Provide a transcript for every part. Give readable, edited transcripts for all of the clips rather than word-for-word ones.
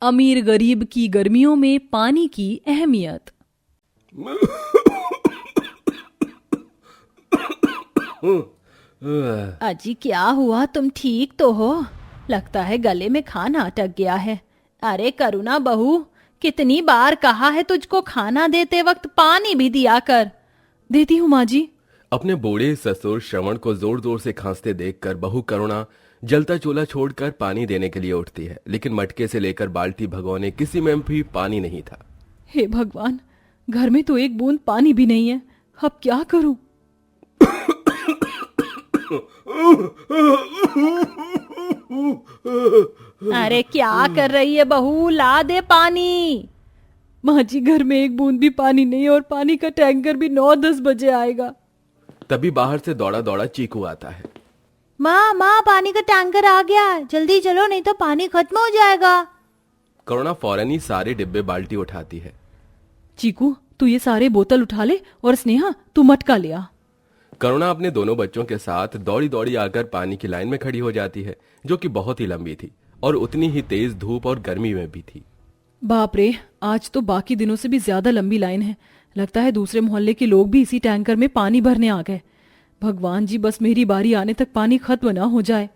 अमीर गरीब की गर्मियों में पानी की अहमियत। अजी क्या हुआ, तुम ठीक तो हो? लगता है गले में खाना अटक गया है। अरे करुणा बहू, कितनी बार कहा है तुझको खाना देते वक्त पानी भी दिया कर। देती हूँ माँ जी। अपने बूढ़े ससुर श्रवण को जोर जोर से खांसते देखकर बहू करुणा जलता चूल्हा छोड़कर पानी देने के लिए उठती है, लेकिन मटके से लेकर बाल्टी भगोने किसी में भी पानी नहीं था। हे भगवान, घर में तो एक बूंद पानी भी नहीं है, अब क्या करूं? अरे क्या कर रही है बहू, ला दे पानी। माँ जी, घर में एक बूंद भी पानी नहीं और पानी का टैंकर भी 9-10 बजे आएगा। तभी बाहर से दौड़ा दौड़ा चीकू आता है। माँ माँ, पानी का टैंकर आ गया, जल्दी चलो नहीं तो पानी खत्म हो जाएगा। करुणा फौरन ही सारे डिब्बे बाल्टी उठाती है। चीकू, तू ये सारे बोतल उठा ले और स्नेहा तू मटका ले आ। करुणा अपने दोनों बच्चों के साथ दौड़ी दौड़ी आकर पानी की लाइन में खड़ी हो जाती है, जो कि बहुत ही लंबी थी और उतनी ही तेज धूप और गर्मी में भी थी। बाप रे, आज तो बाकी दिनों से भी ज्यादा लंबी लाइन है। लगता है दूसरे मोहल्ले के लोग भी इसी टैंकर में पानी भरने आ गए। भगवान जी, बस मेरी बारी आने तक पानी खत्म ना हो जाए।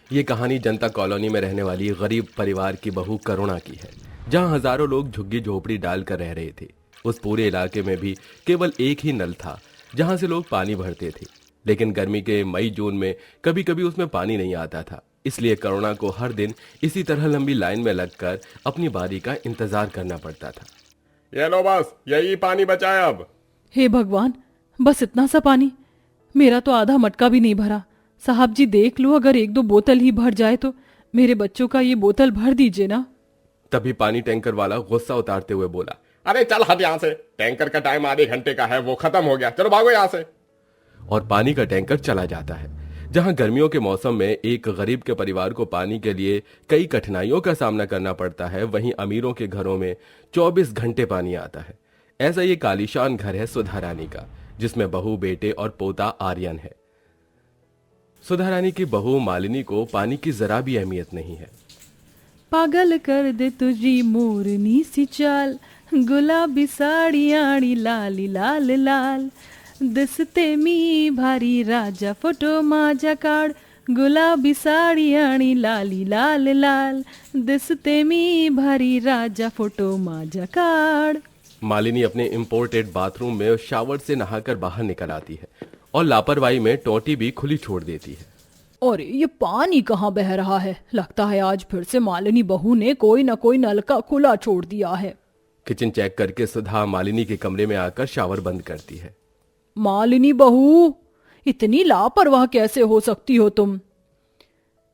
ये कहानी जनता कॉलोनी में रहने वाली गरीब परिवार की बहू करुणा की है, जहां हजारों लोग झुग्गी झोपड़ी डालकर रह रहे थे। उस पूरे इलाके में भी केवल एक ही नल था जहां से लोग पानी भरते थे, लेकिन गर्मी के मई जून में कभी कभी उसमें पानी नहीं आता था। इसलिए करुणा को हर दिन इसी तरह लंबी लाइन में लगकर अपनी बारी का इंतजार करना पड़ता था। ये लो बस, यही पानी बचा है अब। हे भगवान, बस इतना सा पानी? मेरा तो आधा मटका भी नहीं भरा। साहब जी देख लो, अगर 1-2 बोतल ही भर जाए तो मेरे बच्चों का ये बोतल भर दीजिए ना। तभी पानी टैंकर वाला गुस्सा उतारते हुए बोला, अरे चल हट यहाँ से, टैंकर का टाइम आधे घंटे का है, वो खत्म हो गया, चलो भागो यहाँ से। और पानी का टैंकर चला जाता है। जहां गर्मियों के मौसम में एक गरीब के परिवार को पानी के लिए कई कठिनाइयों का सामना करना पड़ता है, वहीं अमीरों के घरों में 24 घंटे पानी आता है। ऐसा ये कालीशान घर है सुधा रानी का, जिसमें बहू, बेटे और पोता आर्यन है। सुधा रानी की बहू मालिनी को पानी की जरा भी अहमियत नहीं है। पागल कर दे तुझी मोरनी सी चाल, गुलाबी साड़ी आड़ी लाली लाल लाल, दिसते मी भारी राजा फोटो माझा काढ, गुलाबी साड़ी आड़ी लाली लाल लाल, दिसते मी भारी राजा फोटो माझा काढ। मालिनी अपने इंपोर्टेड बाथरूम में शावर से नहाकर बाहर निकल आती है और लापरवाही में टोटी भी खुली छोड़ देती है। और ये पानी कहाँ बह रहा है? लगता है आज फिर से मालिनी बहू ने कोई न कोई नलका खुला छोड़ दिया है। किचन चेक करके सुधा मालिनी के कमरे में आकर शावर बंद करती है। मालिनी बहू, इतनी लापरवाह कैसे हो सकती हो तुम?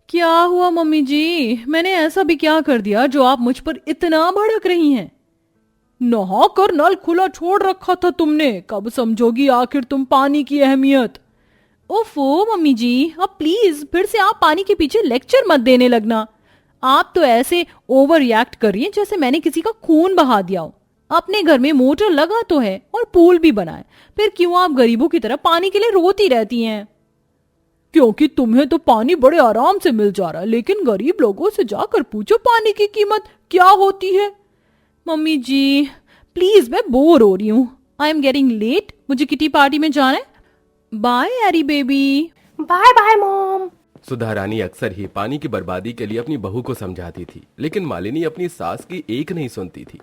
क्या हुआ मम्मी जी? मैंने ऐसा भी क्या कर दिया जो आप मुझ पर इतना भड़क रही हैं? नहा कर नल खुला छोड़ रखा था तुमने, कब समझोगी आखिर तुम पानी की अहमियत? ओफो मम्मी जी, अब प्लीज फिर से आप पानी के पीछे लेक्चर मत देने लगना। आप तो ऐसे ओवर रिएक्ट कर रही हैं जैसे मैंने किसी का खून बहा दिया हो। अपने घर में मोटर लगा तो है और पूल भी बना है, फिर क्यों आप गरीबों की तरह पानी के लिए रोती रहती हैं? क्योंकि तुम्हें तो पानी बड़े आराम से मिल जा रहा है, लेकिन गरीब लोगों से जाकर पूछो पानी की कीमत क्या होती है। मम्मी जी प्लीज, मैं बोर हो रही हूँ। आई एम गेटिंग लेट, मुझे किटी पार्टी में जाना है। बाय एरी baby. Bye bye mom. Sudha Rani अक्सर ही पानी की बर्बादी के लिए अपनी बहू को समझाती थी, लेकिन मालिनी अपनी सास की एक नहीं सुनती थी।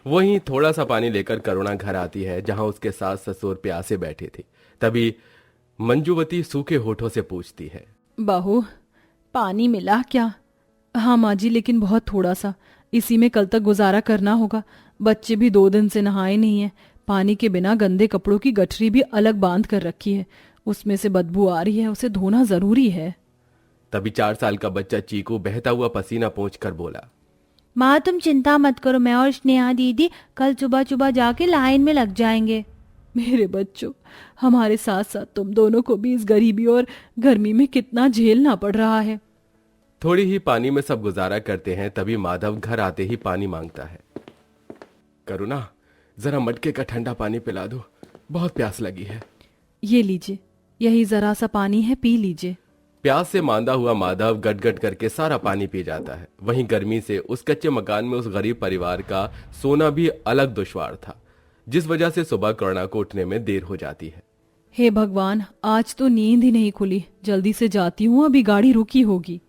वहीं थोड़ा सा पानी लेकर करुणा घर आती है, जहां उसके सास ससुर प्यासे बैठे थे। तभी मंजुवती सूखे होठों से पूछती है, बहू पानी मिला क्या? हाँ माँ जी, लेकिन बहुत थोड़ा सा, इसी में कल तक गुजारा करना होगा। बच्चे भी 2 दिन से नहाए नहीं है। पानी के बिना गंदे कपड़ों की गठरी भी अलग बांध कर रखी है, उसमें से बदबू आ रही है, उसे धोना जरूरी है। तभी 4 साल का बच्चा चीकू बहता हुआ पसीना पोंछकर बोला, माँ तुम चिंता मत करो, मैं और स्नेहा दीदी कल सुबह सुबह जाके लाइन में लग जाएंगे। मेरे बच्चों, हमारे साथ साथ तुम दोनों को भी इस गरीबी और गर्मी में कितना झेलना पड़ रहा है। थोड़ी ही पानी में सब गुजारा करते हैं। तभी माधव घर आते ही पानी मांगता है। करुणा, जरा मटके का ठंडा पानी पिला दो, बहुत प्यास लगी है। ये लीजिए, यही जरा सा पानी है, पी लीजिए। प्यास से मांदा हुआ माधव गट-गट करके सारा पानी पी जाता है। वहीं गर्मी से उस कच्चे मकान में उस गरीब परिवार का सोना भी अलग दुश्वार था, जिस वजह से सुबह करुणा को उठने में देर हो जाती है। हे भगवान, आज तो नींद ही नहीं खुली। जल्दी से जाती हूँ, अभी गाड़ी रुकी होगी।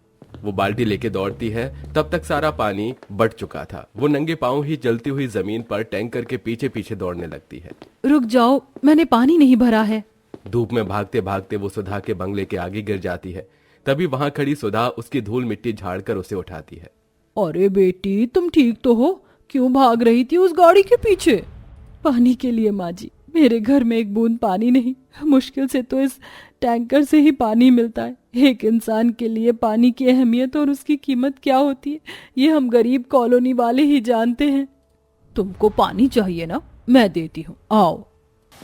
वो बाल्टी लेके दौड़ती है, तब तक सारा पानी बढ़ चुका था। वो नंगे पांव ही जलती हुई जमीन पर टैंकर के पीछे पीछे दौड़ने लगती है। रुक जाओ, मैंने पानी नहीं भरा है। धूप में भागते भागते वो सुधा के बंगले के आगे गिर जाती है। तभी वहां खड़ी सुधा उसकी धूल मिट्टी झाड़कर उसे उठाती है। अरे बेटी, तुम ठीक तो हो? क्यों भाग रही थी उस गाड़ी के पीछे? पानी के लिए माँ जी, मेरे घर में एक बूंद पानी नहीं। मुश्किल से तो इस टैंकर से ही पानी मिलता है। एक इंसान के लिए पानी की अहमियत और उसकी कीमत क्या होती है, ये हम गरीब कॉलोनी वाले ही जानते हैं। तुमको पानी चाहिए ना, मैं देती हूँ, आओ।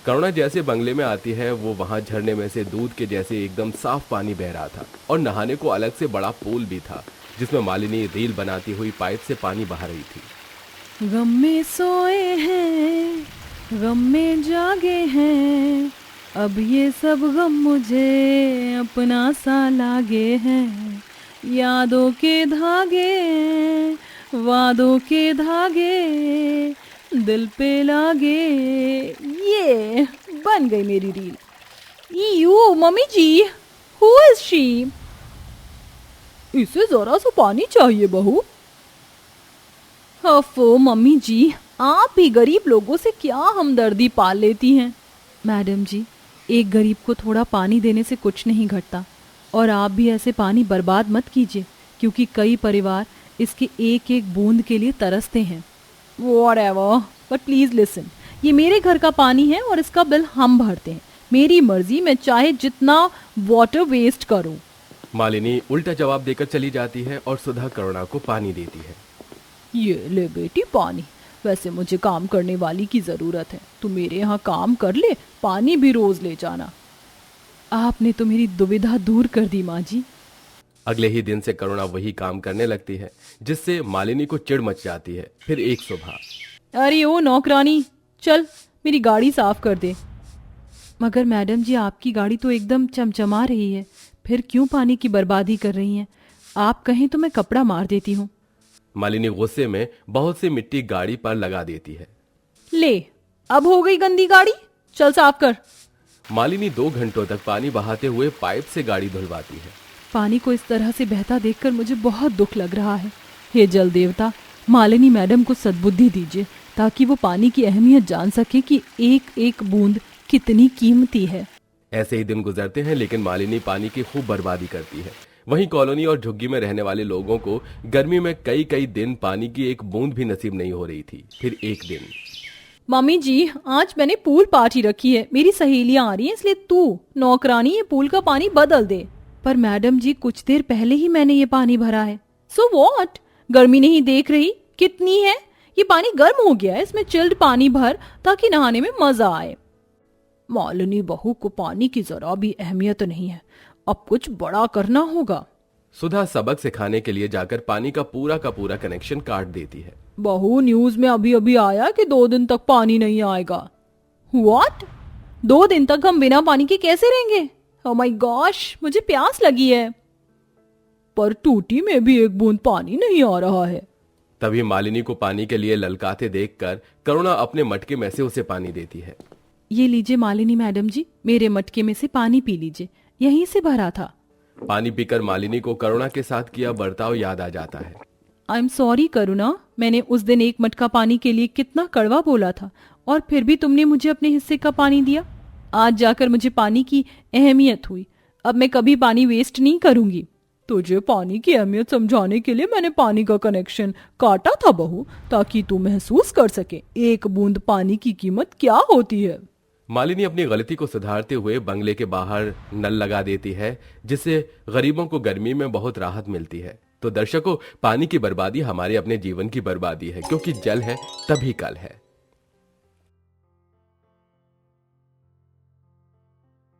करुणा जैसे बंगले में आती है, वो वहां झरने में से दूध के जैसे एकदम साफ पानी बह रहा था और नहाने को अलग से बड़ा पूल भी था, जिसमें मालिनी रील बनाती हुई पाइप से पानी बहा रही थी। गम में सोए हैं, गम में जागे हैं, अब ये सब गम मुझे अपना सा लागे हैं। यादों के धागे, वादों के धागे, दिल पे लागे। ये बन गई मेरी reel. You mummy ji, who is she? इसे जरा सा पानी चाहिए बहू। अफो मम्मी जी, आप भी गरीब लोगों से क्या हमदर्दी पाल लेती हैं। मैडम जी, एक गरीब को थोड़ा पानी देने से कुछ नहीं घटता, और आप भी ऐसे पानी बर्बाद मत कीजिए, क्योंकि कई परिवार इसके एक एक बूंद के लिए तरसते हैं। Whatever, but please listen, ये मेरे घर का पानी है और इसका बिल हम भरते हैं। मेरी मर्जी, मैं चाहे जितना वाटर वेस्ट करूं। मालिनी उल्टा जवाब देकर चली जाती है और सुधा करुणा को पानी देती है। ये ले बेटी पानी। वैसे मुझे काम करने वाली की जरूरत है, तू मेरे यहाँ काम कर ले, पानी भी रोज ले जाना। आपने तो मेरी दुविधा दूर कर दी माँ जी। अगले ही दिन से करुणा वही काम करने लगती है, जिससे मालिनी को चिढ़ मच जाती है। फिर एक सुबह, अरे ओ नौकरानी, चल मेरी गाड़ी साफ कर दे। मगर मैडम जी, आपकी गाड़ी तो एकदम चमचमा रही है, फिर क्यों पानी की बर्बादी कर रही हैं? आप कहें तो मैं कपड़ा मार देती हूँ। मालिनी गुस्से में बहुत सी मिट्टी गाड़ी पर लगा देती है। ले, अब हो गई गंदी गाड़ी, चल साफ कर। मालिनी 2 घंटों तक पानी बहाते हुए पाइप से गाड़ी धुलवाती है। पानी को इस तरह से बहता देखकर मुझे बहुत दुख लग रहा है। हे जल देवता, मालिनी मैडम को सद्बुद्धि दीजिए, ताकि वो पानी की अहमियत जान सके कि एक एक बूंद कितनी कीमती है। ऐसे ही दिन गुजरते हैं, लेकिन मालिनी पानी की खूब बर्बादी करती है। वहीं कॉलोनी और झुग्गी में रहने वाले लोगों को गर्मी में कई कई दिन पानी की एक बूंद भी नसीब नहीं हो रही थी। फिर एक दिन, मम्मी जी, आज मैंने पूल पार्टी रखी है, मेरी सहेलियां आ रही हैं, इसलिए तू नौकरानी ये पूल का पानी बदल दे। पर मैडम जी, कुछ देर पहले ही मैंने ये पानी भरा है। So what? गर्मी नहीं देख रही कितनी है? ये पानी गर्म हो गया है, इसमें चिल्ड पानी भर ताकि नहाने में मजा आए। मालिनी बहू को पानी की जरा भी अहमियत नहीं है, अब कुछ बड़ा करना होगा। सुधा सबक सिखाने के लिए जाकर पानी का पूरा कनेक्शन काट देती है। बहू, न्यूज में अभी अभी आया कि 2 दिन तक पानी नहीं आएगा। व्हाट? 2 दिन तक हम बिना पानी के कैसे रहेंगे? ओह माय गॉश, मुझे प्यास लगी है, पर टूटी में भी एक बूंद पानी नहीं आ रहा है। तभी मालिनी को पानी के लिए ललकाते देखकर करुणा अपने मटके में से उसे पानी देती है। ये लीजिए मालिनी मैडम जी, मेरे मटके में से पानी पी लीजिए, यहीं से भरा था। पानी पीकर मालिनी को करुणा के साथ किया बर्ताव याद आ जाता है। आई एम सॉरी करुणा, मैंने उस दिन एक मटका पानी के लिए कितना कड़वा बोला था, और फिर भी तुमने मुझे अपने हिस्से का पानी दिया। आज जाकर मुझे पानी की अहमियत हुई। अब मैं कभी पानी वेस्ट नहीं करूंगी। तुझे पानी की अहमियत समझाने के लिए मैंने पानी का कनेक्शन काटा था बहू, ताकि तू महसूस कर सके एक बूंद पानी की कीमत क्या होती है। मालिनी अपनी गलती को सुधारते हुए बंगले के बाहर नल लगा देती है, जिससे गरीबों को गर्मी में बहुत राहत मिलती है। तो दर्शकों, पानी की बर्बादी हमारे अपने जीवन की बर्बादी है, क्योंकि जल है तभी कल है।